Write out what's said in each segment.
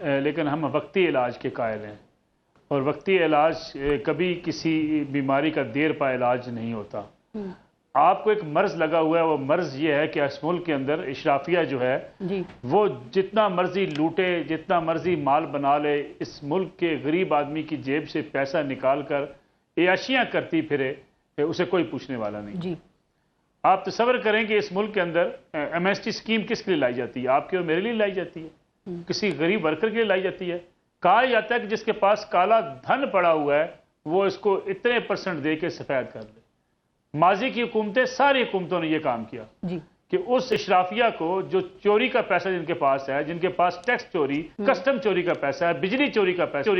لیکن ہم وقتی علاج کے قائل ہیں، اور وقتی علاج کبھی کسی بیماری کا دیر پا علاج نہیں ہوتا۔ آپ کو ایک مرض لگا ہوا ہے، وہ مرض یہ ہے کہ اس ملک کے اندر اشرافیہ جو ہے وہ جتنا مرضی لوٹے، جتنا مرضی مال بنا لے، اس ملک کے غریب آدمی کی جیب سے پیسہ نکال کر عیاشیاں کرتی پھرے، اسے کوئی پوچھنے والا نہیں۔ آپ تصور کریں کہ اس ملک کے اندر ایم ایس ٹی اسکیم کس کے لیے لائی جاتی ہے؟ آپ کے اور میرے لیے لائی جاتی ہے، کسی غریب ورکر کے لیے لائی جاتی ہے۔ کہا جاتا ہے کہ جس کے پاس کالا دھن پڑا ہوا ہے وہ اس کو اتنے % دے کے سفید کر لے۔ ماضی کی حکومتیں، ساری حکومتوں نے یہ کام کیا کہ اس اشرافیہ کو جو چوری کا پیسہ جن کے پاس ہے، جن کے پاس ٹیکس چوری، کسٹم چوری کا پیسہ ہے، بجلی چوری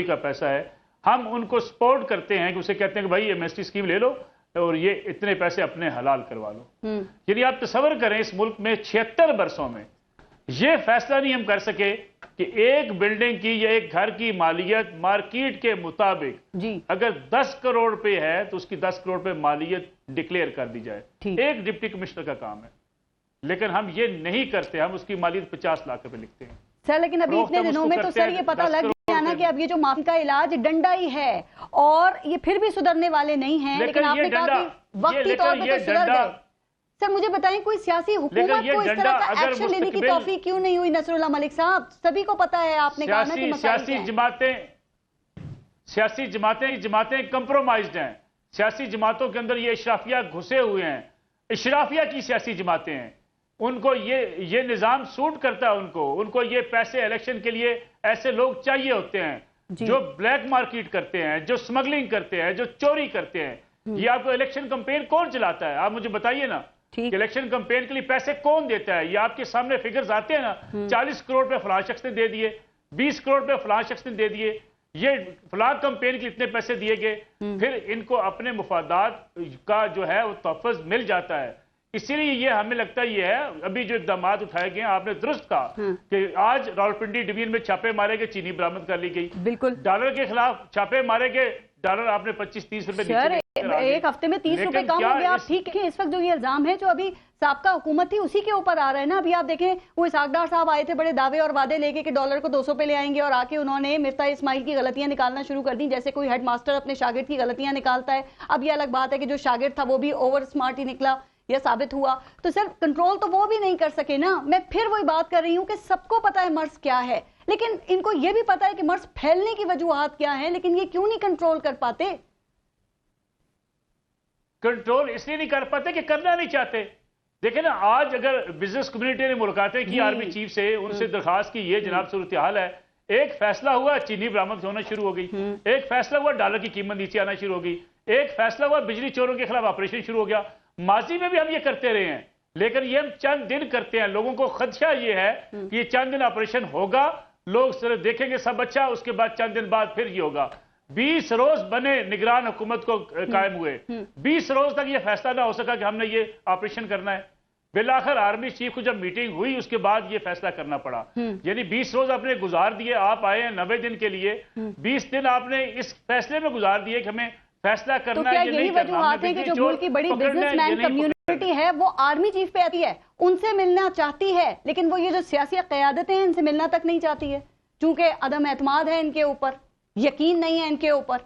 کا پیسہ ہے، ہم ان کو سپورٹ کرتے ہیں کہ اسے کہتے ہیں کہ بھائی ایم ایس ٹی اسکیم لے لو اور یہ اتنے پیسے اپنے حلال کروا لو۔ یعنی آپ تصور کریں اس ملک میں 76 برسوں میں یہ فیصلہ نہیں ہم کر سکے کہ ایک بلڈنگ کی یا ایک گھر کی مالیت مارکیٹ کے مطابق اگر 10 کروڑ روپے ہے تو اس کی 10 کروڑ روپے مالیت ڈکلیئر کر دی جائے۔ ایک ڈپٹی کمشنر کا کام ہے، لیکن ہم یہ نہیں کرتے، ہم اس کی مالیت 50 لاکھ روپے لکھتے ہیں۔ سر لیکن ابھی اتنے دنوں میں تو سر یہ پتہ لگ گیا نا کہ اب یہ جو معافی کا علاج ڈنڈا ہی ہے اور یہ پھر بھی سدھرنے والے نہیں ہیں، لیکن آپ نے کہا کہ وقتی طور پہ تو سدھر گئے۔ سر مجھے بتائیں کوئی سیاسی حکومت کو اس طرح کا ایکشن لینے کی توفیق کیوں نہیں ہوئی؟ نصر اللہ ملک صاحب سبھی کو پتا ہے، آپ نے کہا نا کہ سیاسی جماعتیں کمپرومائزڈ ہیں، سیاسی جماعتوں کے اندر یہ اشرافیہ گھسے ہوئے ہیں، اشرافیہ کی سیاسی جماعتیں ہیں، ان کو یہ نظام سوٹ کرتا ہے، ان کو یہ پیسے الیکشن کے لیے ایسے لوگ چاہیے ہوتے ہیں جو بلیک مارکیٹ کرتے ہیں، جو سمگلنگ کرتے ہیں، جو چوری کرتے ہیں۔ یہ آپ کو الیکشن کمپین کون چلاتا ہے؟ آپ مجھے بتائیے نا کہ الیکشن کمپین کے لیے پیسے کون دیتا ہے؟ یہ آپ کے سامنے فگرز آتے ہیں نا، 40 کروڑ پہ فلاں شخص نے دے دیے، 20 کروڑ پہ فلاں شخص نے دے دیے، یہ فلاں کمپین کے اتنے پیسے دیے گئے، پھر ان کو اپنے مفادات کا جو ہے وہ تحفظ مل جاتا ہے۔ اسی لیے یہ ہمیں لگتا یہ ہے، ابھی جو اقدامات اٹھائے گئے ہیں، آپ نے درست کہا کہ آج راولپنڈی ڈویژن میں چھاپے مارے گئے، چینی برآمد کر لی گئی، بالکل ڈالر کے خلاف چھاپے مارے گئے، ڈالر آپ نے 25-30 روپے ایک ہفتے میں 30 روپے کم ہو گیا۔ آپ ٹھیک ہے، اس وقت جو یہ الزام ہے جو ابھی سابقہ حکومت تھی اسی کے اوپر آ رہا ہے نا۔ ابھی آپ دیکھیں وہ اسحاق ڈار صاحب آئے تھے بڑے دعوے اور وعدے لے کے کہ ڈالر کو 200 پہ لے آئیں گے، اور آ کے انہوں نے مفتاح اسماعیل کی غلطیاں نکالنا شروع کر دیں، جیسے کوئی ہیڈ ماسٹر اپنے شاگرد کی غلطیاں نکالتا ہے۔ اب یہ الگ بات ہے کہ جو شاگرد تھا وہ بھی اوور سمارٹ ہی نکلا یا ثابت ہوا، تو سر کنٹرول تو وہ بھی نہیں کر سکے نا۔ میں پھر وہی بات کر رہی ہوں کہ سب کو پتا ہے مرض کیا ہے، لیکن ان کو یہ بھی پتا ہے کہ مرض پھیلنے کی وجوہات کیا ہیں، لیکن یہ کیوں نہیں کنٹرول کر پاتے؟ کنٹرول اس لیے نہیں کر پاتے کہ کرنا نہیں چاہتے۔ دیکھیں نا، آج اگر بزنس کمیونٹی نے ملاقاتیں کی آرمی چیف سے، ان سے درخواست کی یہ جناب صورتحال ہے، ایک فیصلہ ہوا چینی برآمد ہونا شروع ہو گئی، ایک فیصلہ ہوا ڈالر کی قیمت نیچے آنا شروع ہو گئی، ایک فیصلہ ہوا بجلی چوروں کے خلاف آپریشن شروع ہو گیا۔ ماضی میں بھی ہم یہ کرتے رہے ہیں، لیکن یہ ہم چند دن کرتے ہیں۔ لوگوں کو خدشہ یہ ہے کہ یہ چند دن آپریشن ہوگا، لوگ صرف دیکھیں گے سب اچھا، اس کے بعد چند دن بعد پھر یہ ہوگا۔ 20 روز بنے نگران حکومت کو قائم ہوئے، 20 روز تک یہ فیصلہ نہ ہو سکا کہ ہم نے یہ آپریشن کرنا ہے۔ بالآخر آرمی چیف کو جب میٹنگ ہوئی اس کے بعد یہ فیصلہ کرنا پڑا، یعنی 20 روز آپ نے گزار دیے، آپ آئے ہیں 90 دن کے لیے، 20 دن آپ نے اس فیصلے میں گزار دیے کہ ہمیں فیصلہ کرنا ہے یا نہیں کرنا۔ وجوہات ہے کہ جو ملک کی بڑی بزنس مین کمیونٹی ہے وہ آرمی چیف پہ آتی ہے، ان سے ملنا چاہتی ہے، لیکن وہ یہ جو سیاسی قیادتیں ہیں ان سے ملنا تک نہیں چاہتی ہے، چونکہ عدم اعتماد ہے ان کے اوپر، یقین نہیں ہے ان کے اوپر۔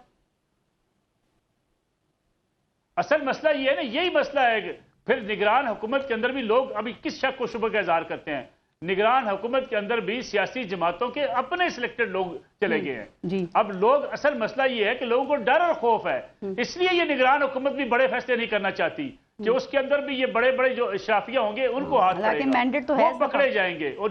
اصل مسئلہ یہ ہے نا، یہی مسئلہ ہے کہ پھر نگران حکومت کے اندر بھی لوگ ابھی کس شک و شبہ کا اظہار کرتے ہیں۔ نگران حکومت کے اندر بھی سیاسی جماعتوں کے اپنے سلیکٹڈ لوگ چلے گئے ہیں۔ اب لوگ، اصل مسئلہ یہ ہے کہ لوگوں کو ڈر اور خوف ہے، اس لیے یہ نگران حکومت بھی بڑے فیصلے نہیں کرنا چاہتی کہ اس کے اندر بھی یہ بڑے بڑے جو اشرافیہ ہوں گے ان کو ہاتھ پڑے گا، وہ پکڑے جائیں گے، اور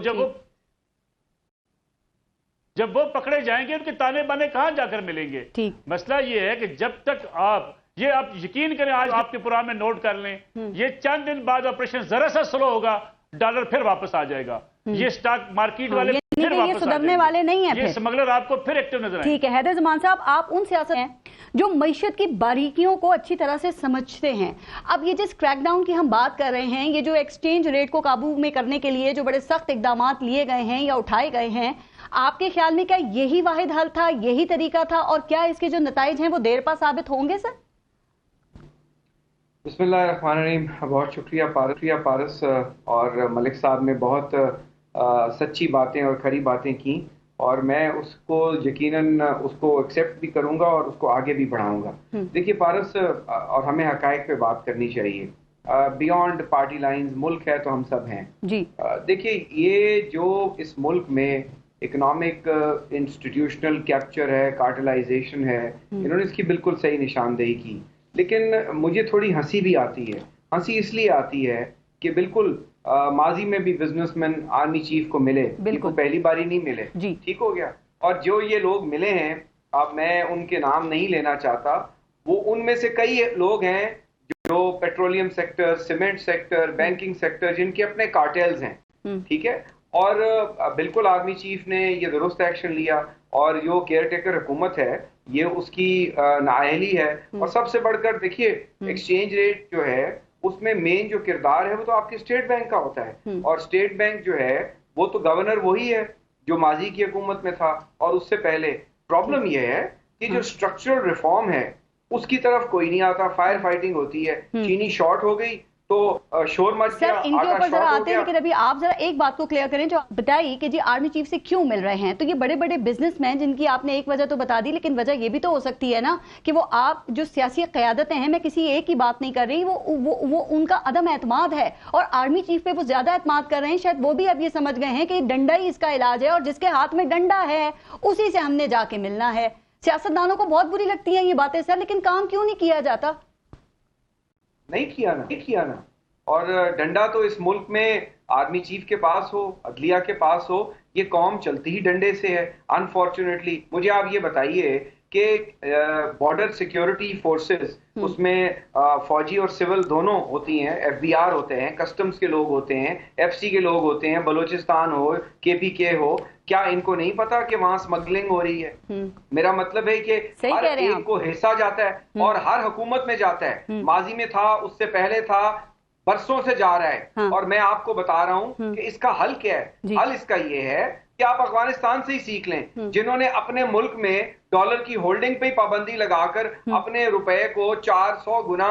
جب وہ پکڑے جائیں گے ان کے تانے بانے کہاں جا کر ملیں گے؟ مسئلہ یہ ہے کہ جب تک آپ یقین کریں، آج آپ کے پروگرام میں نوٹ کر لیں، یہ چند دن بعد آپریشن ذرا سا سلو ہوگا، ڈالر پھر واپس آ جائے گا، یہ سٹاک مارکیٹ والے پھر واپس سدھرنے والے نہیں ہیں، یہ سمگلر آپ کو پھر ایکٹیو نظر آئیں۔ ٹھیک ہے حیدر زمان صاحب، آپ ان سیاست ہیں جو معیشت کی باریکیوں کو اچھی طرح سے سمجھتے ہیں۔ اب یہ جس کریک ڈاؤن کی ہم بات کر رہے ہیں، یہ جو ایکسچینج ریٹ کو قابو میں کرنے کے لیے جو بڑے سخت اقدامات لیے گئے ہیں یا اٹھائے گئے ہیں، آپ کے خیال میں کیا یہی واحد حل تھا، یہی طریقہ تھا، اور کیا اس کے جو نتائج ہیں وہ دیر پا ثابت ہوں گے؟ سر بسم اللہ الرحمن الرحیم، بہت شکریہ پارس اور ملک صاحب نے بہت سچی باتیں اور کھری باتیں کی، اور میں اس کو یقیناً اس کو ایکسیپٹ بھی کروں گا اور اس کو آگے بھی بڑھاؤں گا. دیکھیے پارس، اور ہمیں حقائق پہ بات کرنی چاہیے. بیونڈ پارٹی لائنز ملک ہے تو ہم سب ہیں. جی دیکھیے یہ جو اس ملک میں اکنامک انسٹیٹیوشنل کیپچر ہے، کارٹلائزیشن ہے، انہوں نے اس کی بالکل صحیح نشاندہی کی. لیکن مجھے تھوڑی ہنسی بھی آتی ہے. ہنسی اس لیے آتی ہے کہ بالکل ماضی میں بھی بزنس مین آرمی چیف کو ملے، بالکل پہلی باری نہیں ملے. ٹھیک ہو گیا. اور جو یہ لوگ ملے ہیں، اب میں ان کے نام نہیں لینا چاہتا، وہ ان میں سے کئی لوگ ہیں جو petroleum sector, cement sector, banking sector, جن کے اپنے کارٹیلز ہیں. ٹھیک ہے. اور بالکل آرمی چیف نے یہ درست ایکشن لیا، اور جو کیئر ٹیکر حکومت ہے یہ اس کی نااہلی ہے. اور سب سے بڑھ کر دیکھیے ایکسچینج ریٹ جو ہے اس میں مین جو کردار ہے وہ تو آپ کے اسٹیٹ بینک کا ہوتا ہے. اور اسٹیٹ بینک جو ہے وہ تو گورنر وہی ہے جو ماضی کی حکومت میں تھا اور اس سے پہلے. پرابلم یہ ہے کہ جو اسٹرکچرل ریفارم ہے اس کی طرف کوئی نہیں آتا. فائر فائٹنگ ہوتی ہے. چینی شارٹ ہو گئی تو شور مچ گیا. سر ان کے اوپر ذرا آتے ہیں، لیکن ابھی آپ ذرا ایک بات کو کلیئر کریں جو بتائی کہ جی آرمی چیف سے کیوں مل رہے ہیں. تو یہ بڑے بڑے بزنس مین جن کی آپ نے ایک وجہ تو بتا دی، لیکن وجہ یہ بھی تو ہو سکتی ہے نا کہ وہ آپ جو سیاسی قیادتیں ہیں، میں کسی ایک کی بات نہیں کر رہی، وہ ان کا عدم اعتماد ہے اور آرمی چیف پہ وہ زیادہ اعتماد کر رہے ہیں. شاید وہ بھی اب یہ سمجھ گئے ہیں کہ ڈنڈا ہی اس کا علاج ہے اور جس کے ہاتھ میں ڈنڈا ہے اسی سے ہم نے جا کے ملنا ہے. سیاستدانوں کو بہت بری لگتی ہیں یہ باتیں سر، لیکن کام کیوں نہیں کیا جاتا؟ نہیں کیا نا. اور ڈنڈا تو اس ملک میں آرمی چیف کے پاس ہو، عدلیہ کے پاس ہو، یہ قوم چلتی ہی ڈنڈے سے ہے. انفارچونیٹلی مجھے آپ یہ بتائیے کہ بارڈر سیکیورٹی فورسز، اس میں فوجی اور سول دونوں ہوتی ہیں. ایف بی آر ہوتے ہیں، کسٹمز کے لوگ ہوتے ہیں، ایف سی کے لوگ ہوتے ہیں، بلوچستان ہو، کے پی کے ہو. کیا ان کو نہیں پتا کہ وہاں سمگلنگ ہو رہی ہے؟ میرا مطلب ہے کہ ہر ایک کو حصہ جاتا ہے اور ہر حکومت میں جاتا ہے. ماضی میں تھا، اس سے پہلے تھا، برسوں سے جا رہا ہے. اور میں آپ کو بتا رہا ہوں کہ اس کا حل کیا ہے. حل اس کا یہ ہے کہ آپ افغانستان سے ہی سیکھ لیں، جنہوں نے اپنے ملک میں ڈالر کی ہولڈنگ پہ پابندی لگا کر اپنے روپے کو 400 گنا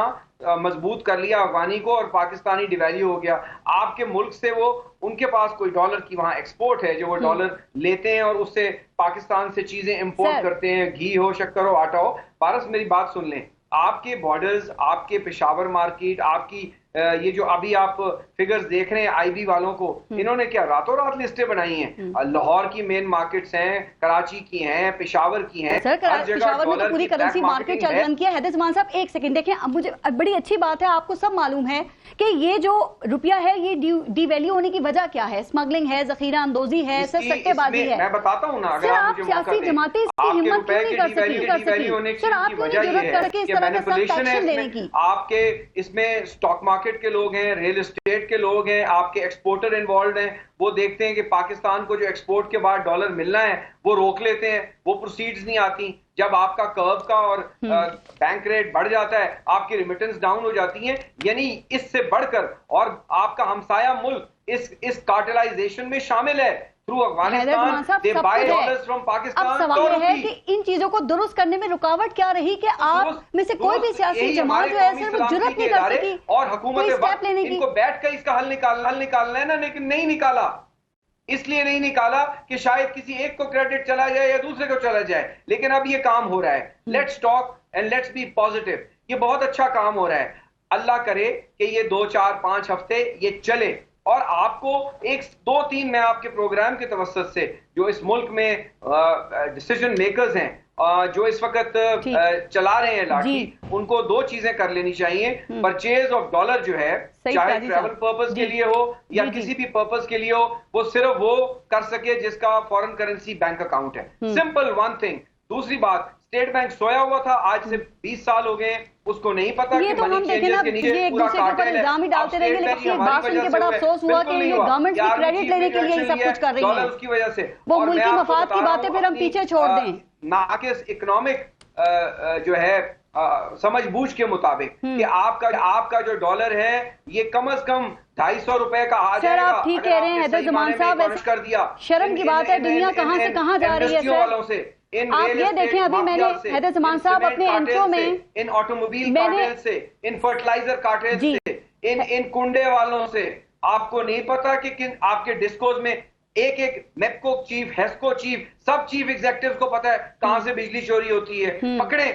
مضبوط کر لیا افغانی کو، اور پاکستانی ڈیویلیو ہو گیا. آپ کے ملک سے وہ ان کے پاس کوئی ڈالر کی وہاں ایکسپورٹ ہے جو وہ ڈالر لیتے ہیں اور اس سے پاکستان سے چیزیں امپورٹ کرتے ہیں، گھی ہو، شکر ہو، آٹا ہو. پارس میری بات سن لیں. آپ کے بارڈرز، آپ کے پشاور مارکیٹ، آپ کی یہ جو ابھی آپ فگرز دیکھ رہے ہیں آئی بی والوں کو، انہوں نے کیا راتوں رات لسٹیں بنائی ہیں؟ لاہور کی مین مارکیٹس ہیں، کراچی کی ہیں، پشاور کی ہیں. سر پشاور میں تو پوری کرنسی مارکیٹ چل رن کیا. حیدر زمان صاحب ایک سیکنڈ دیکھیں، اب مجھے بڑی اچھی بات ہے، آپ کو سب معلوم ہے کہ یہ جو روپیہ ہے یہ ڈی ویلیو ہونے کی وجہ کیا ہے؟ اسمگلنگ ہے، ذخیرہ اندوزی ہے، سستے بازی ہے. میں بتاتا ہوں نا، اگر سر آپ آپ سیاسی جماعتیں اس کی ہمت کیوں نہیں کر سکی؟ سر آپ کیوں نہیں ضرورت کر کے اس طرح کا سخت ایکشن لینے کی؟ آپ کے اس میں اسٹاک مارکیٹ کے لوگ ہیں، ریل اسٹیٹ کے لوگ ہیں، آپ کے ایکسپورٹر انوالوڈ ہیں. وہ دیکھتے ہیں کہ پاکستان کو جو ایکسپورٹ کے بعد ڈالر ملنا ہے وہ روک لیتے ہیں، وہ پروسیڈز نہیں آتی. جب آپ کا کرو کا اور بینک ریٹ بڑھ جاتا ہے، آپ کی ریمیٹنس ڈاؤن ہو جاتی ہیں. یعنی اس سے بڑھ کر، اور آپ کا ہمسایہ ملک اس کارٹلائزیشن میں شامل ہے. اب سوال ہے کہ ان چیزوں کو درست کرنے میں رکاوٹ کیا رہی کہ آپ میں سے کوئی بھی سیاسی جماعت جو ہے صرف جرأت نہیں کر سکی اور حکومت ان کو بیٹھ کر اس کا حل نکالنا ہے نا، لیکن نہیں نکالا. اس لیے نہیں نکالا کہ شاید کسی ایک کو کریڈٹ چلا جائے یا دوسرے کو چلا جائے. لیکن اب یہ کام ہو رہا ہے. Let's talk and let's be positive. یہ بہت اچھا کام ہو رہا ہے. اللہ کرے کہ یہ 2 4 5 ہفتے یہ چلے، اور آپ کو 1 2 3 میں آپ کے پروگرام کے توسط سے جو اس ملک میں ڈیسیژن میکرز ہیں، جو اس وقت چلا رہے ہیں لاٹھی، ان کو 2 چیزیں کر لینی چاہیے. پرچیز آف ڈالر جو ہے، چاہے ٹریول پرپز کے لیے ہو یا کسی بھی پرپز کے لیے ہو، وہ صرف وہ کر سکے جس کا فورن کرنسی بینک اکاؤنٹ ہے. Simple one thing. دوسری بات، اسٹیٹ بینک سویا ہوا تھا، آج سے 20 سال ہو گئے، اس کو نہیں پتا کہ منی چینجز کے نیچے پورا کارٹل ہے. الزام ہی ڈالتے رہیں گے، لیکن ایک بات سن کے بڑا افسوس ہوا کہ یہ گورنمنٹ کی کریڈٹ لینے کے لیے یہ سب کچھ کر رہی ہے. اس کی وجہ سے وہ ملکی مفاد کی باتیں پھر ہم پیچھے چھوڑ دیں. ناقص اکنامک جو ہے سمجھ بوجھ کے مطابق کہ آپ کا جو ڈالر ہے یہ کم از کم 250 روپے کا آ جائے گا. سر آپ ٹھیک کہہ رہے ہیں حیدر زمان صاحب، کر دیا. شرم کی بات ہے، دنیا کہاں سے کہاں جا رہی ہے سر. آپ یہ دیکھیں، ابھی میں نے حیدر زمان صاحب اپنے انٹرو میں ان آٹوموبائل کارٹل سے، ان فرٹیلائزر کارٹل سے، ان کنڈے والوں سے، آپ کو نہیں پتا کہ آپ کے ڈسکوز میں ایک ایک میپکو چیف, ہیسکو چیف, سب چیف ایگزیکٹو کو پتا ہے کہاں سے بجلی چوری ہوتی ہے. پکڑے,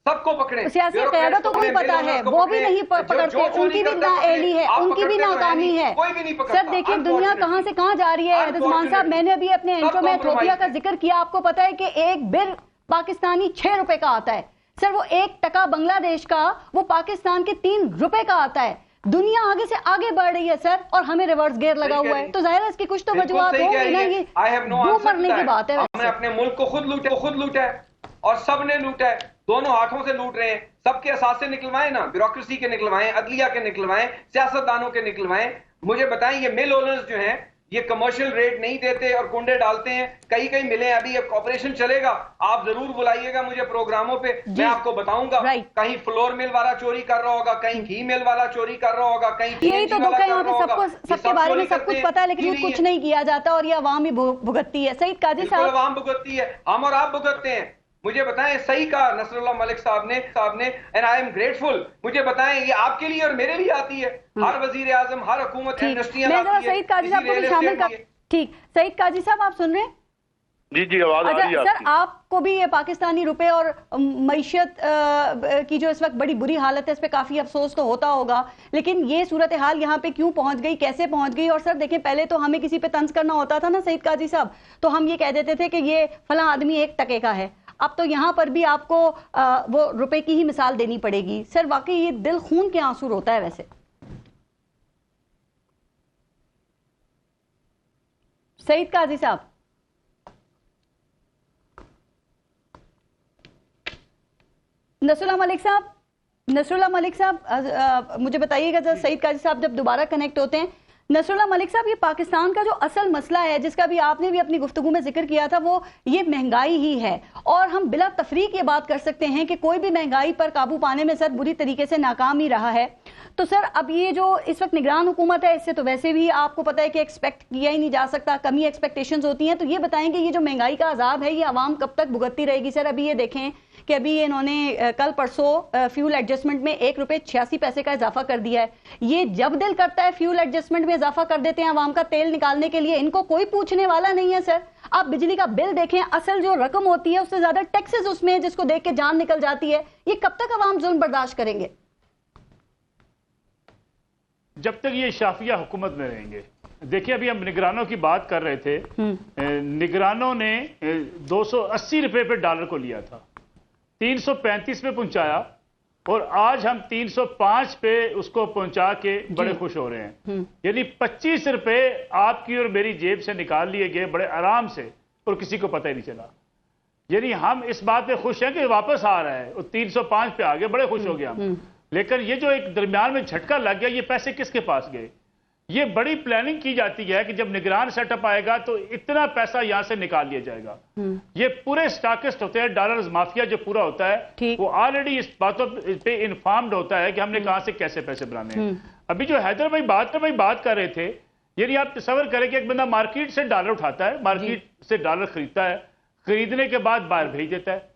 سب کو پکڑے. سیاسی قیادتوں کو بھی پتا ہے, وہ بھی نہیں پکڑتے, ان کی بھی نااہلی ہے, ان کی بھی ناکامی ہے. سر دیکھیے دنیا کہاں سے کہاں جا رہی ہے. عثمان صاحب, میں نے ابھی اپنے انٹرو میں ایتھوپیا کا ذکر کیا, آپ کو پتا ہے کہ ایک بر پاکستانی 6 روپے کا آتا ہے. سر وہ 1 ٹکا بنگلہ دیش کا وہ پاکستان کے 3 روپے کا آتا ہے. دنیا آگے سے آگے بڑھ رہی ہے سر, اور ہمیں ریورس گیئر لگا ہوا ہے. تو ظاہر ہے اس کی کچھ تو وجوہات ہوں گی نا, یہ بھوک مرنے کی بات ہے. ہم نے اپنے ملک کو خود لوٹا ہے, اور سب نے لوٹا ہے, دونوں ہاتھوں سے لوٹ رہے ہیں. سب کے اثاثے نکلوائیں نا, بیوروکریسی کے نکلوائیں, عدلیہ کے نکلوائیں, سیاستدانوں کے نکلوائیں. مجھے بتائیں یہ مل اونرز جو ہیں یہ کمرشل ریٹ نہیں دیتے اور کنڈے ڈالتے ہیں. کئی ملیں ابھی اب آپریشن چلے گا, آپ ضرور بلائیے گا مجھے پروگراموں پہ, میں آپ کو بتاؤں گا. کہیں فلور مل والا چوری کر رہا ہوگا, کہیں گھی مل والا چوری کر رہا ہوگا, کہیں یہی تو دکھ ہے, یہاں پہ سب کے بارے میں سب کچھ پتا ہے لیکن کچھ نہیں کیا جاتا, اور یہ عوام ہی بھگتتی ہے. سعید قاضی صاحب, عوام بھگتتی ہے, ہم اور آپ بھگتتے ہیں. مجھے بتائیں, صحیح کہا نصر اللہ ملک صاحب نے, اینڈ آئی ایم گریٹفل. مجھے بتائیں یہ آپ کے لیے اور میرے لیے آتی ہے, ہر وزیر اعظم, ہر حکومت انڈسٹریاں لاتی ہے. سعید قاضی صاحب کو بھی شامل کر. ٹھیک, سعید قاضی صاحب آپ سن رہے ہیں؟ جی آواز آ رہی ہے. سر آپ کو بھی یہ پاکستانی روپے اور معیشت کی جو اس وقت بڑی بری حالت ہے اس پہ کافی افسوس تو ہوتا ہوگا, لیکن یہ صورتحال یہاں پہ کیوں پہنچ گئی, کیسے پہنچ گئی؟ اور سر دیکھیں پہلے تو ہمیں کسی پہ طنز کرنا ہوتا تھا نا سعید قاضی صاحب, تو ہم یہ کہہ دیتے تھے کہ یہ فلاں آدمی 1 ٹکے کا ہے. اب تو یہاں پر بھی آپ کو وہ روپے کی ہی مثال دینی پڑے گی. سر واقعی یہ دل خون کے آنسو ہوتا ہے. ویسے سعید قاضی صاحب, نصر اللہ ملک صاحب مجھے بتائیے گا سعید قاضی صاحب جب دوبارہ کنیکٹ ہوتے ہیں. نصر اللہ ملک صاحب, یہ پاکستان کا جو اصل مسئلہ ہے جس کا بھی آپ نے بھی اپنی گفتگو میں ذکر کیا تھا, وہ یہ مہنگائی ہی ہے. اور ہم بلا تفریق یہ بات کر سکتے ہیں کہ کوئی بھی مہنگائی پر قابو پانے میں سر بری طریقے سے ناکام ہی رہا ہے. تو سر اب یہ جو اس وقت نگران حکومت ہے, اس سے تو ویسے بھی آپ کو پتا ہے کہ ایکسپیکٹ کیا ہی نہیں جا سکتا, کمی ایکسپیکٹیشنز ہوتی ہیں. تو یہ بتائیں کہ یہ جو مہنگائی کا عذاب ہے یہ عوام کب تک بھگتتی رہے گی؟ سر ابھی یہ دیکھیں کہ ابھی انہوں نے کل پرسوں فیول ایڈجسٹمنٹ میں 1 روپے 86 پیسے کا اضافہ کر دیا ہے. یہ جب دل کرتا ہے فیول ایڈجسٹمنٹ میں اضافہ کر دیتے ہیں عوام کا تیل نکالنے کے لیے, ان کو کوئی پوچھنے والا نہیں ہے. سر آپ بجلی کا بل دیکھیں, اصل جو رقم ہوتی ہے اس سے زیادہ ٹیکسز اس میں, جس کو دیکھ کے جان نکل جاتی ہے. یہ کب تک عوام ظلم برداشت کریں گے؟ جب تک یہ شافیہ حکومت میں رہیں گے. دیکھیں ابھی ہم نگرانوں کی بات کر رہے تھے, نگرانوں نے 280 روپے پہ ڈالر کو لیا تھا, 335 پہ پہنچایا, اور آج ہم 305 پہ اس کو پہنچا کے بڑے خوش ہو رہے ہیں. یعنی 25 روپے آپ کی اور میری جیب سے نکال لیے گئے بڑے آرام سے, اور کسی کو پتہ ہی نہیں چلا. یعنی ہم اس بات پہ خوش ہیں کہ واپس آ رہا ہے, اور 305 پہ آگے بڑے خوش ہو گیا ہم. لیکن یہ جو ایک درمیان میں جھٹکا لگ گیا, یہ پیسے کس کے پاس گئے؟ یہ بڑی پلاننگ کی جاتی ہے کہ جب نگران سیٹ اپ آئے گا تو اتنا پیسہ یہاں سے نکال لیا جائے گا. یہ پورے سٹاکسٹ ہوتے ہیں, ڈالرز مافیا جو پورا ہوتا ہے وہ آلریڈی اس باتوں پہ انفارمڈ ہوتا ہے کہ ہم نے کہاں سے کیسے پیسے بنانے ہیں. ابھی جو حیدر بھائی بات کر رہے تھے, یعنی آپ تصور کریں کہ ایک بندہ مارکیٹ سے ڈالر اٹھاتا ہے, مارکیٹ سے ڈالر خریدتا ہے, خریدنے کے بعد باہر بھیج دیتا ہے.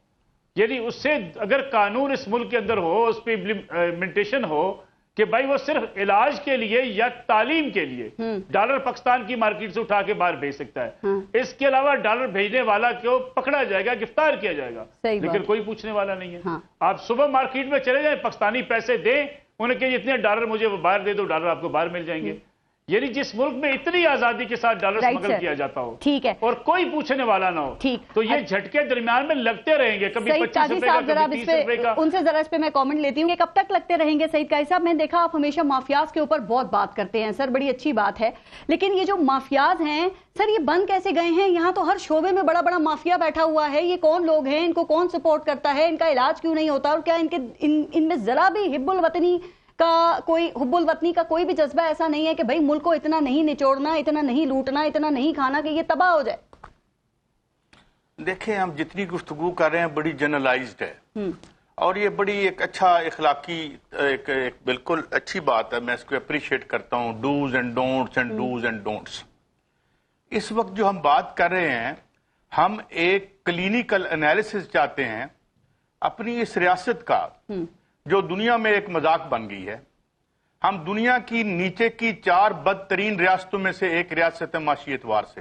یعنی اس سے اگر قانون اس ملک کے اندر ہو, اس پہ امپلیمنٹیشن ہو کہ بھائی وہ صرف علاج کے لیے یا تعلیم کے لیے ڈالر پاکستان کی مارکیٹ سے اٹھا کے باہر بھیج سکتا ہے, اس کے علاوہ ڈالر بھیجنے والا کو پکڑا جائے گا, گرفتار کیا جائے گا, لیکن کوئی پوچھنے والا نہیں ہے. آپ صبح مارکیٹ میں چلے جائیں, پاکستانی پیسے دیں, انہیں کہ اتنے ڈالر مجھے باہر دے دو, ڈالر آپ کو باہر مل جائیں گے. یعنی جس ملک میں اتنی آزادی کے ساتھ ڈالر سمگل کیا جاتا ہو, ٹھیک ہے, اور کوئی پوچھنے والا نہ ہو, تو یہ جھٹکے درمیان میں لگتے رہیں گے. کبھی 25 روپے کا, کبھی 30 روپے کا. ان سے ذرا اس پہ میں کامنٹ لیتی ہوں کہ کب تک لگتے رہیں گے. سعید قاضی صاحب, میں نے دیکھا آپ ہمیشہ مافیاز کے اوپر بہت بات کرتے ہیں. سر بڑی اچھی بات ہے, لیکن یہ جو مافیاز ہیں سر یہ بند کیسے گئے ہیں؟ یہاں تو ہر شعبے میں بڑا بڑا مافیا بیٹھا ہوا ہے. یہ کون لوگ ہیں, ان کو کون سپورٹ کرتا ہے, ان کا علاج کیوں نہیں ہوتا, اور کیا ان میں ذرا بھی حب الوطنی کا کوئی بھی جذبہ ایسا نہیں ہے کہ بھائی ملک کو اتنا نہیں نچوڑنا, اتنا نہیں لوٹنا, اتنا نہیں کھانا کہ یہ تباہ ہو جائے؟ دیکھیں ہم جتنی گفتگو کر رہے ہیں بڑی جنرلائزڈ ہے, اور یہ بڑی ایک اچھا اخلاقی ایک بالکل اچھی بات ہے, میں اس کو اپریشیٹ کرتا ہوں. Dos and don'ts and dos and don'ts. اس وقت جو ہم بات کر رہے ہیں, ہم ایک کلینیکل انالیسس چاہتے ہیں اپنی اس ریاست کا جو دنیا میں ایک مذاق بن گئی ہے. ہم دنیا کی نیچے کی 4 بدترین ریاستوں میں سے ایک ریاست ہے معاشی اعتبار سے.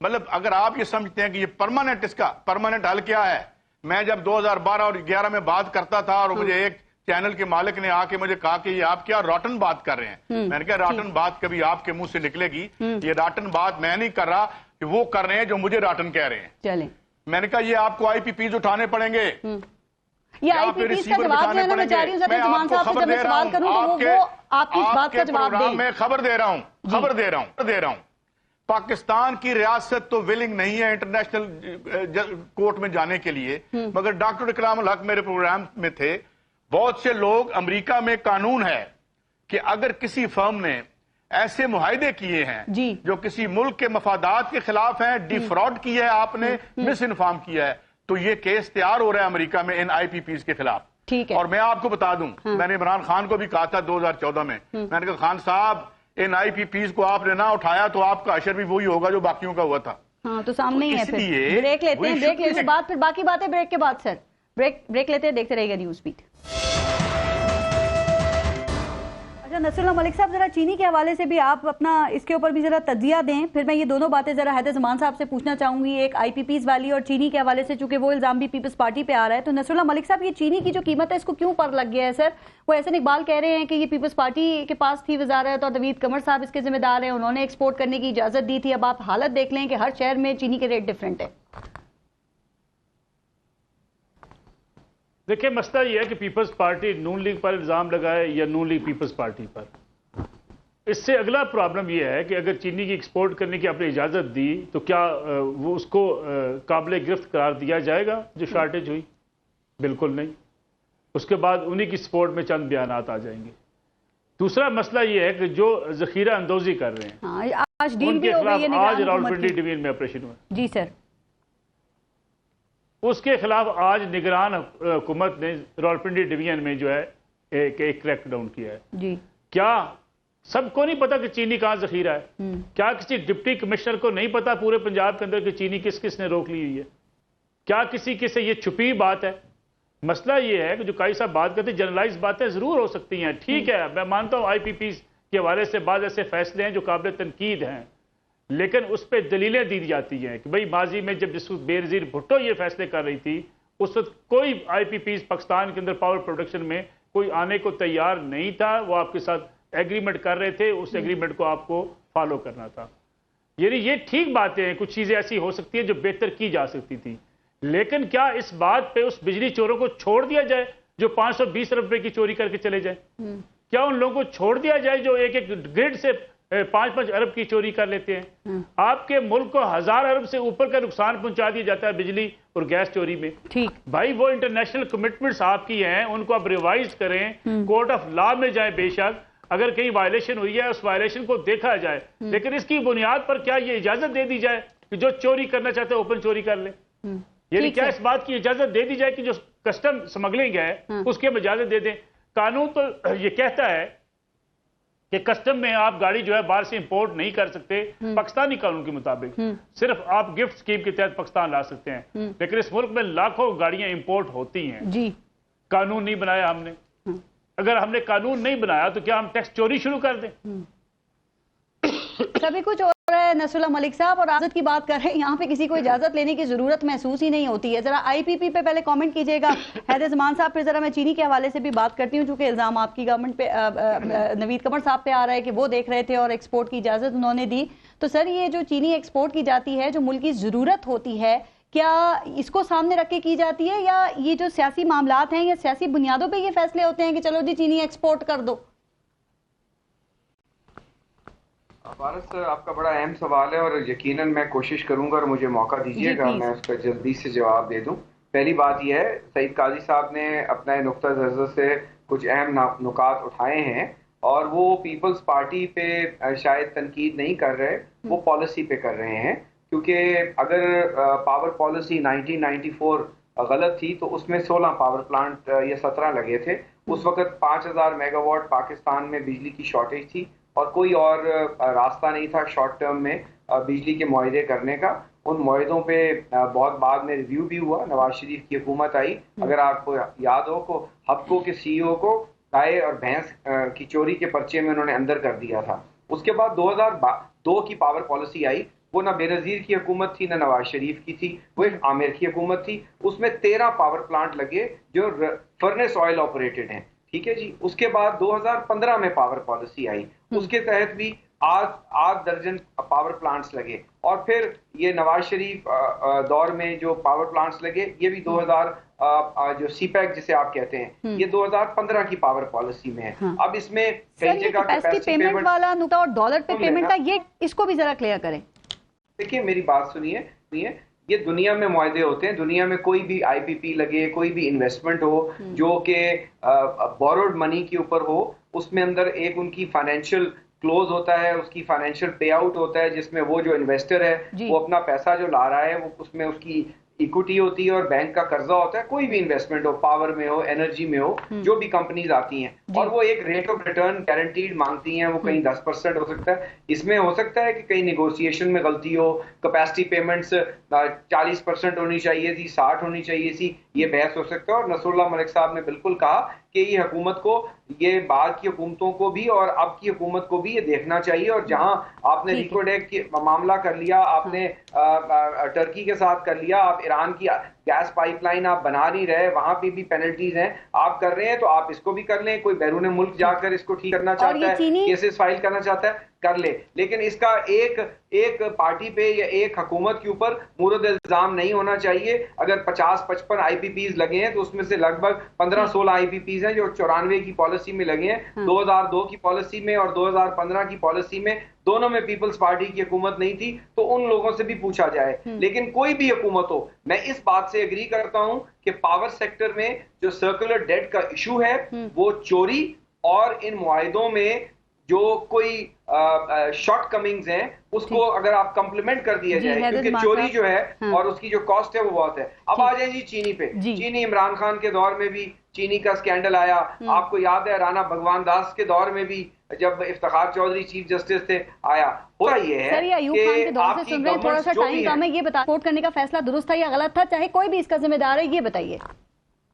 مطلب اگر آپ یہ سمجھتے ہیں کہ یہ پرماننٹ، اس کا پرماننٹ حل کیا ہے؟ میں جب 2012 اور 11 میں بات کرتا تھا اور مجھے ایک چینل کے مالک نے آ کے مجھے کہا کہ یہ آپ کیا راٹن بات کر رہے ہیں، میں نے کہا راٹن بات کبھی آپ کے منہ سے نکلے گی؟ یہ راٹن بات میں نہیں کر رہا، کہ وہ کر رہے ہیں جو مجھے راٹن کہہ رہے ہیں. چلیں میں نے کہا یہ آپ کو آئی پی پیز اٹھانے پڑیں گے، یہ آئی پی پیز کا جواب جو ہے نا میں چاہ رہی ہوں زمان صاحب سے جب میں سوال کروں تو وہ آپ کی اس بات کا جواب دیں. میں خبر دے رہا ہوں پاکستان کی ریاست تو ویلنگ نہیں ہے انٹرنیشنل کورٹ میں جانے کے لیے، مگر ڈاکٹر اکرام الحق میرے پروگرام میں تھے. بہت سے لوگ، امریکہ میں قانون ہے کہ اگر کسی فرم نے ایسے معاہدے کیے ہیں جو کسی ملک کے مفادات کے خلاف ہیں، ڈیفراڈ کیا ہے آپ نے، مس انفارم کیا ہے، تو یہ کیس تیار ہو رہا ہے امریکہ میں ان آئی پی پیز کے خلاف. اور میں آپ کو بتا دوں، میں نے عمران خان کو بھی کہا تھا 2014 میں نے کہا خان صاحب ان آئی پی پیز کو آپ نے نہ اٹھایا تو آپ کا اشر بھی وہی ہوگا جو باقیوں کا ہوا تھا. ہاں تو سامنے ہی ہے. پھر بریک لیتے ہیں بعد، پھر باقی باتیں بریک کے بعد. سر بریک لیتے ہیں، دیکھتے رہیے گا نیوز بیٹ. اچھا نصر اللہ ملک صاحب، ذرا چینی کے حوالے سے بھی آپ اپنا اس کے اوپر بھی ذرا تجزیہ دیں، پھر میں یہ دونوں باتیں ذرا حیدر زمان صاحب سے پوچھنا چاہوں گی، ایک آئی پی پیز والی اور چینی کے حوالے سے، چونکہ وہ الزام بھی پیپلز پارٹی پہ آ رہا ہے. تو نصر اللہ ملک صاحب، یہ چینی کی جو قیمت ہے اس کو کیوں پر لگ گیا ہے سر؟ وہ احسن اقبال کہہ رہے ہیں کہ یہ پیپلز پارٹی کے پاس تھی وزارت اور نوید قمر صاحب اس کے ذمہ دار ہیں، انہوں نے ایکسپورٹ کرنے کی اجازت دی تھی. اب آپ حالت دیکھ لیں کہ ہر شہر میں چینی کے ریٹ ڈفرینٹ ہے. دیکھیں مسئلہ یہ ہے کہ پیپلز پارٹی نون لیگ پر الزام لگائے یا نون لیگ پیپلز پارٹی پر. اس سے اگلا پرابلم یہ ہے کہ اگر چینی کی ایکسپورٹ کرنے کی آپ نے اجازت دی تو کیا وہ اس کو قابل گرفت قرار دیا جائے گا جو شارٹیج ہوئی؟ بالکل نہیں. اس کے بعد انہی کی سپورٹ میں چند بیانات آ جائیں گے. دوسرا مسئلہ یہ ہے کہ جو ذخیرہ اندوزی کر رہے ہیں ان کے خلاف آج راولپنڈی ڈویژن میں آپریشن ہوا. جی سر. اس کے خلاف آج نگران حکومت نے راولپنڈی ڈویژن میں جو ہے ایک کریک ڈاؤن کیا ہے. جی کیا سب کو نہیں پتا کہ چینی کہاں ذخیرہ ہے؟ کیا کسی ڈپٹی کمشنر کو نہیں پتا پورے پنجاب کے اندر کہ چینی کس کس نے روک لی ہوئی ہے؟ کیا کسی کے سے یہ چھپی بات ہے؟ مسئلہ یہ ہے کہ جو قاضی صاحب بات کرتے ہیں جنرلائز باتیں ضرور ہو سکتی ہیں، ٹھیک ہے، میں مانتا ہوں آئی پی پیز کے حوالے سے بعض ایسے فیصلے ہیں جو قابل تنقید ہیں، لیکن اس پہ دلیلیں دی جاتی ہیں کہ بھئی ماضی میں جب جس وقت بے نظیر بھٹو یہ فیصلے کر رہی تھی اس وقت کوئی آئی پی پیز پاکستان کے اندر پاور پروڈکشن میں کوئی آنے کو تیار نہیں تھا. وہ آپ کے ساتھ ایگریمنٹ کر رہے تھے، اس ایگریمنٹ کو آپ کو فالو کرنا تھا. یعنی یہ ٹھیک باتیں ہیں، کچھ چیزیں ایسی ہو سکتی ہیں جو بہتر کی جا سکتی تھی، لیکن کیا اس بات پہ اس بجلی چوروں کو چھوڑ دیا جائے جو 520 ارب روپے کی چوری کر کے چلے جائیں؟ کیا ان لوگوں کو چھوڑ دیا جائے جو ایک ایک گریڈ سے 5-5 ارب کی چوری کر لیتے ہیں؟ آپ کے ملک کو 1000 ارب سے اوپر کا نقصان پہنچا دیا جاتا ہے بجلی اور گیس چوری میں. ٹھیک بھائی وہ انٹرنیشنل کمٹمنٹس آپ کی ہیں، ان کو آپ ریوائز کریں، کورٹ آف لا میں جائیں، بے شک اگر کہیں وائلیشن ہوئی ہے اس وائلیشن کو دیکھا جائے، لیکن اس کی بنیاد پر کیا یہ اجازت دے دی جائے کہ جو چوری کرنا چاہتے ہیں اوپن چوری کر لیں؟ یعنی کیا اس بات کی اجازت دے دی جائے کہ جو کسٹم سمگلنگ ہے اس کے اجازت دے دیں؟ قانون تو یہ کہتا ہے کہ کسٹم میں آپ گاڑی جو ہے باہر سے امپورٹ نہیں کر سکتے پاکستانی قانون کے مطابق، صرف آپ گفٹ سکیم کے تحت پاکستان لا سکتے ہیں، لیکن اس ملک میں لاکھوں گاڑیاں امپورٹ ہوتی ہیں. جی قانون نہیں بنایا ہم نے. اگر ہم نے قانون نہیں بنایا تو کیا ہم ٹیکس چوری شروع کر دیں؟ سبھی کچھ ہو رہا ہے نصر اللہ ملک صاحب، اور اجازت کی بات کر رہے ہیں، یہاں پہ کسی کو اجازت لینے کی ضرورت محسوس ہی نہیں ہوتی ہے. ذرا آئی پی پی پہ پہلے کامنٹ کیجئے گا حیدر زمان صاحب، پھر ذرا میں چینی کے حوالے سے بھی بات کرتی ہوں، چونکہ الزام آپ کی گورنمنٹ پہ نوید قمر صاحب پہ آ رہا ہے کہ وہ دیکھ رہے تھے اور ایکسپورٹ کی اجازت انہوں نے دی. تو سر یہ جو چینی ایکسپورٹ کی جاتی ہے، جو ملک کی ضرورت ہوتی ہے، کیا اس کو سامنے رکھ کے کی جاتی ہے، یا یہ جو سیاسی معاملات ہیں یا سیاسی بنیادوں پہ یہ فیصلے ہوتے ہیں کہ چلو جی چینی ایکسپورٹ کر دو؟ فارس سر، آپ کا بڑا اہم سوال ہے اور یقیناً میں کوشش کروں گا اور مجھے موقع دیجیے گا میں اس کا جلدی سے جواب دے دوں. پہلی بات یہ ہے، سعید قاضی صاحب نے اپنا نقطہ نظر سے کچھ اہم نکات اٹھائے ہیں اور وہ پیپلز پارٹی پہ شاید تنقید نہیں کر رہے، وہ پالیسی پہ کر رہے ہیں. کیونکہ اگر پاور پالیسی 1994 غلط تھی تو اس میں 16 پاور پلانٹ یا 17 لگے تھے. اس وقت 5000 میگا واٹ پاکستان میں بجلی کی شارٹیج تھی اور کوئی اور راستہ نہیں تھا شارٹ ٹرم میں بجلی کے معاہدے کرنے کا. ان معاہدوں پہ بہت بعد میں ریویو بھی ہوا، نواز شریف کی حکومت آئی. اگر آپ کو یاد ہو کو ہپکو کے سی ای او کو گائے اور بھینس کی چوری کے پرچے میں انہوں نے اندر کر دیا تھا. اس کے بعد 2002 کی پاور پالیسی آئی وہ نہ بینظیر کی حکومت تھی نہ نواز شریف کی تھی, وہ ایک عامر کی حکومت تھی. اس میں 13 پاور پلانٹ لگے جو فرنس آئل آپریٹڈ ہیں, ٹھیک ہے جی. اس کے بعد 2015 میں پاور پالیسی آئی, اس کے تحت بھی 8 درجن پاور پلانٹس لگے. اور پھر یہ نواز شریف دور میں جو پاور پلانٹس لگے یہ بھی 2000 جو سی پیک جسے آپ کہتے ہیں یہ 2015 کی پاور پالیسی میں ہے. اب اس میں کئی جگہ کیپیسٹی پیمنٹ والا نقطہ اور ڈالر پہ پیمنٹ کا یہ اس کو بھی ذرا کلیئر کریں. دیکھیے میری بات سنیے, یہ دنیا میں معاہدے ہوتے ہیں, دنیا میں کوئی بھی آئی پی پی لگے, کوئی بھی انویسٹمنٹ ہو جو کہ بوروڈ منی کے اوپر ہو, اس میں اندر ایک ان کی فائنینشیل کلوز ہوتا ہے, اس کی فائنینشیل پے آؤٹ ہوتا ہے جس میں وہ جو انویسٹر ہے وہ اپنا پیسہ جو لا رہا ہے وہ اس میں اس کی ایکوٹی ہوتی ہے اور بینک کا قرضہ ہوتا ہے. کوئی بھی انویسٹمنٹ ہو, پاور میں ہو, انرجی میں ہو, جو بھی کمپنیز آتی ہیں, اور وہ ایک ریٹ آف ریٹرن گارنٹیڈ مانگتی ہیں. وہ کہیں 10% ہو سکتا ہے, اس میں ہو سکتا ہے کہ کہیں نیگوسیشن میں غلطی ہو, کیپیسٹی پیمنٹس 40% ہونی چاہیے تھی, 60 ہونی چاہیے تھی, یہ بحث ہو سکتا ہے. اور نصر اللہ ملک صاحب نے بالکل کہا کہ یہ حکومت کو, یہ بعد کی حکومتوں کو بھی اور اب کی حکومت کو بھی یہ دیکھنا چاہیے. اور جہاں آپ نے ریکوڈیک کی معاملہ کر لیا, آپ نے ٹرکی کے ساتھ کر لیا, آپ ایران کی گیس پائپ لائن آپ بنا نہیں رہے, وہاں پہ بھی پینلٹیز ہیں, آپ کر رہے ہیں تو آپ اس کو بھی کر لیں. کوئی بیرون ملک جا کر اس کو ٹھیک کرنا چاہتا ہے, کیسز فائل کرنا چاہتا ہے, کر لے. لیکن اس کا ایک پارٹی پہ یا ایک حکومت کے اوپر مورد الزام نہیں ہونا چاہیے. اگر 50-55 آئی پی پیز لگے ہیں تو اس میں سے لگ بھگ 15-16 آئی پی پیز ہیں جو 94 کی پالیسی میں لگے ہیں, 2002 کی پالیسی میں اور 2015 کی پالیسی میں, دونوں میں پیپلز پارٹی کی حکومت نہیں تھی, تو ان لوگوں سے بھی پوچھا جائے. لیکن کوئی بھی حکومت ہو, میں اس بات سے اگری کرتا ہوں کہ پاور سیکٹر میں جو سرکولر ڈیٹ کا ایشو ہے وہ چوری اور ان معاہدوں میں جو کوئی شارٹ کمنگز ہیں اس کو اگر آپ کمپلیمنٹ کر دیا جائے, کیونکہ چوری جو ہے اور اس کی جو کاسٹ ہے وہ بہت ہے. اب آ جائیں جی چینی پہ. چینی عمران خان کے دور میں بھی چینی کا سکینڈل آیا, آپ کو یاد ہے رانا بھگوان داس کے دور میں بھی جب افتخار چودھری چیف جسٹس تھے آیا. ہو رہا یہ ہے سر, ایوب خان کے دور سے سن رہے ہیں, تھوڑا سا ٹائم کم ہے, یہ بتا سپورٹ کرنے کا فیصلہ درست تھا یا غلط تھا, چاہے کوئی بھی اس کا ذمہ دار ہے, یہ بتائیے.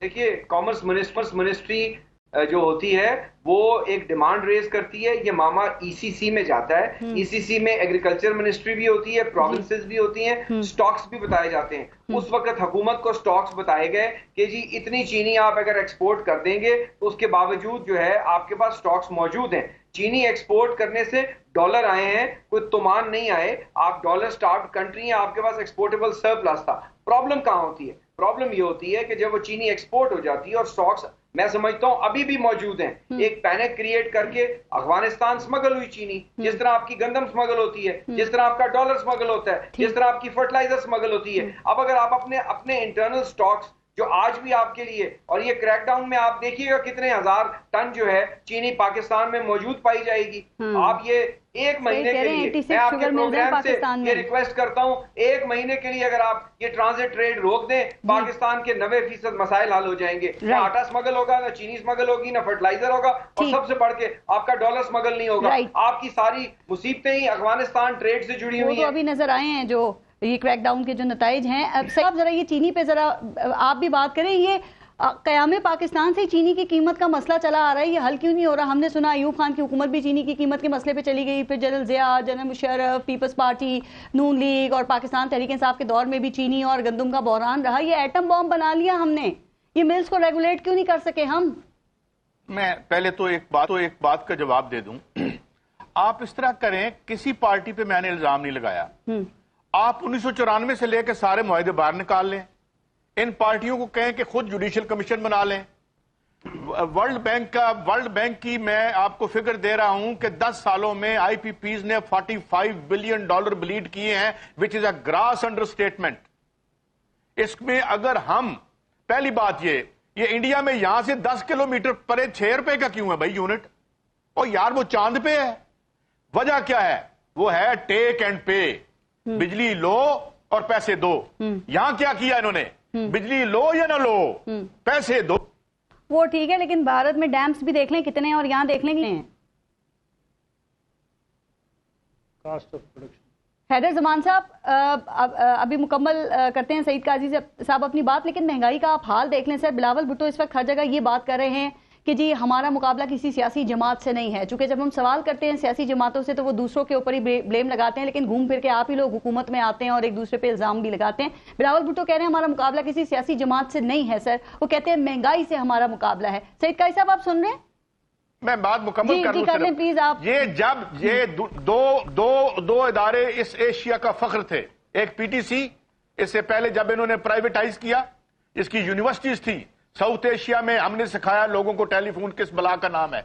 دیکھیے کامرس منسٹری جو ہوتی ہے وہ ایک ڈیمانڈ ریز کرتی ہے, یہ معاملہ ای سی سی میں جاتا ہے. ای سی سی میں ایگریکلچر منسٹری بھی ہوتی ہے, پروونسز بھی ہوتی ہیں, سٹاکس بھی بتائے جاتے ہیں. اس وقت حکومت کو سٹاکس بتائے گئے کہ جی اتنی چینی آپ اگر ایکسپورٹ کر دیں گے تو اس کے باوجود جو ہے آپ کے پاس سٹاکس موجود ہیں. چینی ایکسپورٹ کرنے سے ڈالر آئے ہیں, کوئی تومان نہیں آئے, آپ ڈالر سٹارٹ کنٹری ہیں, آپ کے پاس ایکسپورٹیبل سرپلس تھا. پرابلم کہاں ہوتی ہے؟ پرابلم یہ ہوتی ہے کہ جب وہ چینی ایکسپورٹ ہو جاتی ہے اور سٹاکس میں سمجھتا ہوں ابھی بھی موجود ہیں, ایک پینک کریٹ کر کے افغانستان سمگل ہوئی چینی, جس طرح آپ کی گندم سمگل ہوتی ہے, جس طرح آپ کا ڈالر سمگل ہوتا ہے, جس طرح آپ کی فرٹیلائزر سمگل ہوتی ہے. اب اگر آپ اپنے انٹرنل سٹاکس جو آج بھی آپ کے لیے, اور یہ کریک ڈاؤن میں آپ دیکھیے گا کتنے ہزار ٹن جو ہے چینی پاکستان میں موجود پائی جائے گی. آپ یہ ایک مہینے کے لیے, میں آپ کے پروگرام سے یہ ریکویسٹ کرتا ہوں, ایک مہینے کے لیے اگر آپ یہ ٹرانزٹ ٹریڈ روک دیں, پاکستان کے 90% مسائل حل ہو جائیں گے. نہ آٹا سمگل ہوگا, نہ چینی سمگل ہوگی, نہ فرٹیلائزر ہوگا, اور سب سے بڑھ کے آپ کا ڈالر سمگل نہیں ہوگا. آپ کی ساری مصیبتیں ہی افغانستان ٹریڈ سے جڑی ہوئی ہیں. ابھی نظر آئے ہیں جو یہ کریک ڈاؤن کے جو نتائج ہیں. اب صاحب ذرا یہ چینی پہ ذرا آپ بھی بات کریں, یہ قیام پاکستان سے چینی کی قیمت کا مسئلہ چلا آ رہا ہے, یہ حل کیوں نہیں ہو رہا؟ ہم نے سنا ایوب خان کی حکومت بھی چینی کی قیمت کے مسئلے پہ چلی گئی, پھر جنرل ضیاء, جنرل مشرف, پیپلز پارٹی, نون لیگ اور پاکستان تحریک انصاف کے دور میں بھی چینی اور گندم کا بحران رہا. یہ ایٹم بام بنا لیا ہم نے, یہ ملز کو ریگولیٹ کیوں نہیں کر سکے ہم؟ میں پہلے تو ایک بات کا جواب دے دوں. آپ اس طرح کریں, کسی پارٹی پہ میں نے الزام نہیں لگایا. آپ 1994 سے لے کے سارے معاہدے باہر نکال لیں, ان پارٹیوں کو کہیں کہ خود جوڈیشل کمیشن بنا لیں. ورلڈ بینک کی میں آپ کو فگر دے رہا ہوں کہ 10 سالوں میں آئی پی پیز نے $45 بلین بلیڈ کیے ہیں, وچ از اے گراس انڈر اسٹیٹمنٹ. اس میں اگر ہم, پہلی بات یہ انڈیا میں یہاں سے 10 کلومیٹر پرے 6 روپے کا کیوں ہے بھائی یونٹ؟ اور یار وہ چاند پہ ہے. وجہ کیا ہے؟ وہ ہے ٹیک اینڈ پے, بجلی لو اور پیسے دو. یہاں کیا کیا انہوں نے؟ بجلی لو یا نہ لو, پیسے دو. وہ ٹھیک ہے, لیکن بھارت میں ڈیمز بھی دیکھ لیں کتنے ہیں اور یہاں دیکھ لیں کتنے ہیں. Cost of production. حیدر زمان صاحب ابھی مکمل کرتے ہیں سعید قاضی صاحب اپنی بات, لیکن مہنگائی کا آپ حال دیکھ لیں سر. بلاول بھٹو اس وقت ہر جگہ یہ بات کر رہے ہیں کہ جی ہمارا مقابلہ کسی سیاسی جماعت سے نہیں ہے، چونکہ جب ہم سوال کرتے ہیں سیاسی جماعتوں سے تو وہ دوسروں کے اوپر ہی بلیم لگاتے ہیں، لیکن گھوم پھر کے آپ ہی لوگ حکومت میں آتے ہیں اور ایک دوسرے پہ الزام بھی لگاتے ہیں۔ بلاول بھٹو کہہ رہے ہیں ہمارا مقابلہ کسی سیاسی جماعت سے نہیں ہے سر، وہ کہتے ہیں مہنگائی سے ہمارا مقابلہ ہے۔ سعید قاری صاحب آپ سن رہے ہیں؟ میں بات مکمل کر لیں پلیز آپ۔ یہ جب یہ دو ادارے اس ایشیا کا فخر تھے، ایک پی ٹی سی، اس سے پہلے جب انہوں نے پرائیویٹائز کیا، اس کی یونیورسٹیز تھی ساؤتھ ایشیا میں، ہم نے سکھایا لوگوں کو ٹیلی فون کس بلا کا نام ہے۔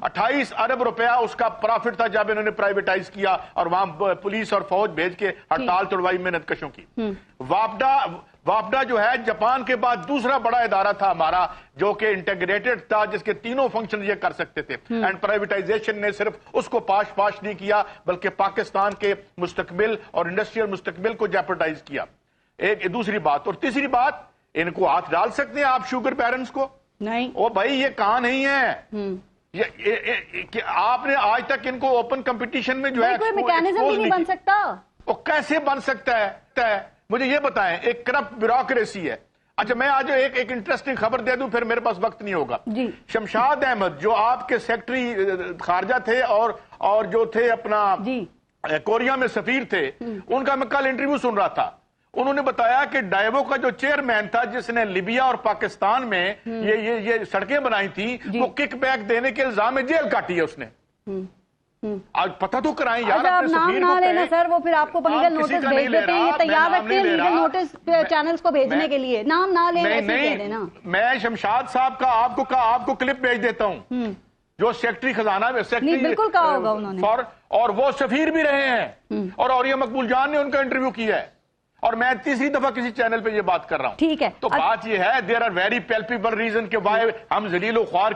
28 ارب روپیہ اس کا پرافٹ تھا جب انہوں نے پرائیویٹائز کیا اور وہاں پولیس اور فوج بھیج کے ہڑتال توڑوائی محنت کشوں کی۔ وافڈا جو ہے جاپان کے بعد دوسرا بڑا ادارہ تھا ہمارا، جو کہ انٹیگریٹڈ تھا، جس کے تینوں فنکشن یہ کر سکتے تھے، اینڈ پرائیویٹائزیشن نے صرف اس کو پاش نہیں کیا بلکہ پاکستان کے مستقبل اور انڈسٹریل مستقبل کو جیپرڈائز کیا۔ ایک دوسری بات، اور تیسری بات، ان کو ہاتھ ڈال سکتے ہیں آپ شوگر پیرنٹس کو؟ نہیں، او بھائی یہ کہاں نہیں ہے کہ آپ نے آج تک ان کو اوپن کمپٹیشن میں جو ہے کوئی میکینزم بھی نہیں بن سکتا۔ وہ کیسے بن سکتا ہے؟ مجھے یہ بتائیں، ایک کرپٹ بیوروکریسی ہے۔ اچھا میں آج ایک انٹرسٹنگ خبر دے دوں، پھر میرے پاس وقت نہیں ہوگا۔ شمشاد احمد جو آپ کے سیکرٹری خارجہ تھے اور جو تھے اپنا کوریا میں سفیر تھے، ان کا میں کل انٹرویو سن رہا تھا، انہوں نے بتایا کہ ڈائیوو کا جو چیئرمین تھا جس نے لیبیا اور پاکستان میں یہ سڑکیں بنائی تھی، وہ کک بیک دینے کے الزام میں جیل کاٹی ہے اس نے۔ آج پتہ تو کرائیں یار اپنے سفیر کو لینا سر، وہ پھر آپ کو لیگل نوٹس بھیج دیتے ہیں، یہ تیار رکھتے ہیں لیگل نوٹس چینلز کو بھیجنے کے لیے، نام نہ لیں ایسے کہہ دینا۔ میں شمشاد صاحب کا آپ کو کلپ بھیج دیتا ہوں، جو سیکرٹری خزانہ میں بالکل کہا ہوگا انہوں نے، اور وہ سفیر بھی رہے ہیں، اور اوریہ مقبول جان نے ان کا انٹرویو کیا ہے، اور میں تیسری دفعہ کسی چینل پہ یہ بات کر رہا ہوں۔ ٹھیک ہے، تو بات یہ ہے دیر آر ویری پیلپیبل ریزن کہ وائی ہم ذلیل و خوار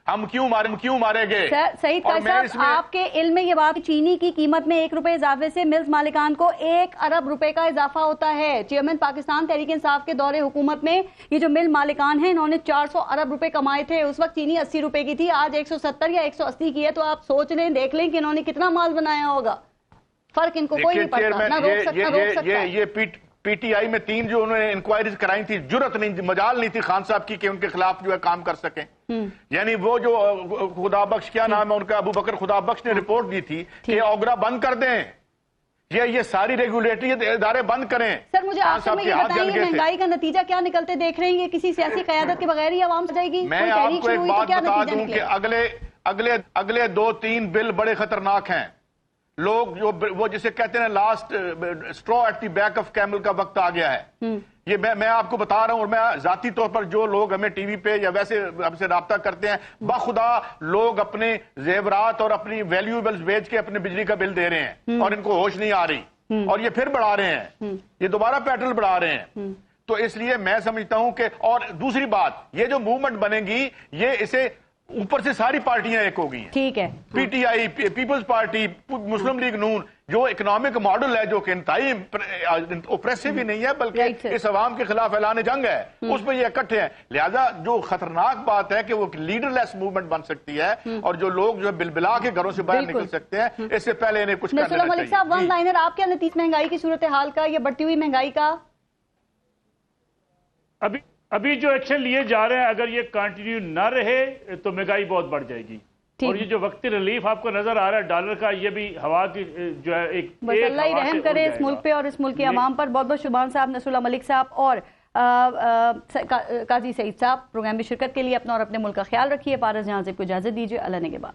ہم کیوں مارے گئے۔ سعید قاری صاحب، آپ کے علم میں یہ بات، چینی کی قیمت میں 1 روپے اضافے سے ملز مالکان کو 1 ارب روپے کا اضافہ ہوتا ہے۔ چیئرمین پاکستان تحریک انصاف کے دور حکومت میں یہ جو مل مالکان ہیں انہوں نے 400 ارب روپے کمائے تھے، اس وقت چینی 80 روپے کی تھی، آج 170 یا 180 کی ہے، تو آپ سوچ لیں، دیکھ لیں کہ انہوں نے کتنا مال بنایا ہوگا۔ فرق ان کو کوئی نہیں پڑتا، نہ روک سکتا۔ یہ پی ٹی آئی میں 3 جو انہوں نے انکوائریز کرائی تھی، جرت نہیں، مجال نہیں تھی خان صاحب کی کہ ان کے خلاف جو ہے کام کر سکیں۔ یعنی وہ جو خدا بخش، کیا نام ہے ان کا، ابو بکر خدا بخش نے رپورٹ دی تھی کہ اوگرا بند کر دیں، یہ ساری ریگولیٹری ادارے بند کریں۔ سر مجھے آخر میں یہ بتائیے، مہنگائی کا نتیجہ کیا نکلتے دیکھ رہے ہیں؟ یہ کسی سیاسی قیادت کے بغیر ہی عوام سے جائے گی؟ میں آپ کو ایک بات بتا دوں کہ اگلے 2-3 بل بڑے خطرناک ہیں۔ لوگ وہ جسے کہتے ہیں last straw at the back of camel کا وقت آ گیا ہے۔ یہ میں آپ کو بتا رہا ہوں، اور میں ذاتی طور پر جو لوگ ہمیں ٹی وی پہ یا ویسے ہم سے رابطہ کرتے ہیں، بخدا لوگ اپنے زیورات اور اپنی ویلیوبلز بیچ کے اپنے بجلی کا بل دے رہے ہیں، اور ان کو ہوش نہیں آ رہی، اور یہ پھر بڑھا رہے ہیں، یہ دوبارہ پیٹرول بڑھا رہے ہیں۔ تو اس لیے میں سمجھتا ہوں کہ، اور دوسری بات، یہ جو موومنٹ بنے گی، یہ اسے اوپر سے ساری پارٹیاں ایک ہو گئی ہیں۔ ٹھیک ہے، P T I, Peoples Party, Muslim League Noon, جو اکنامک ماڈل ہے جو کہ انتہائی اوپریسو بھی نہیں ہے بلکہ اس عوام کے خلاف اعلان جنگ ہے، اس میں یہ اکٹھے ہیں۔ لہذا جو خطرناک بات ہے کہ وہ لیڈر لیس موومنٹ بن سکتی ہے، اور جو لوگ جو بلبلا کے گھروں سے باہر نکل سکتے ہیں، اس سے پہلے انہیں کچھ کرنا چاہیے۔ ملک صاحب، ون لائنر، آپ کیا نتیجہ مہنگائی کی صورتحال کا، یہ بڑھتی ہوئی مہنگائی کا؟ ابھی جو ایکشن لیے جا رہے ہیں، اگر یہ کنٹینیو نہ رہے تو مہنگائی بہت بڑھ جائے گی، اور یہ جو وقتی ریلیف آپ کو نظر آ رہا ہے ڈالر کا، یہ بھی ہوا کی جو ہے ایک بس اللہ ہی رحم کرے اس ملک پہ اور اس ملک کے عوام پر۔ بہت بہت شبان صاحب، نصر اللہ ملک صاحب اور قاضی سعید صاحب پروگرام میں شرکت کے لیے۔ اپنا اور اپنے ملک کا خیال رکھیے۔ پارس جہاں زیب کو اجازت دیجیے، اللہ نگہبان۔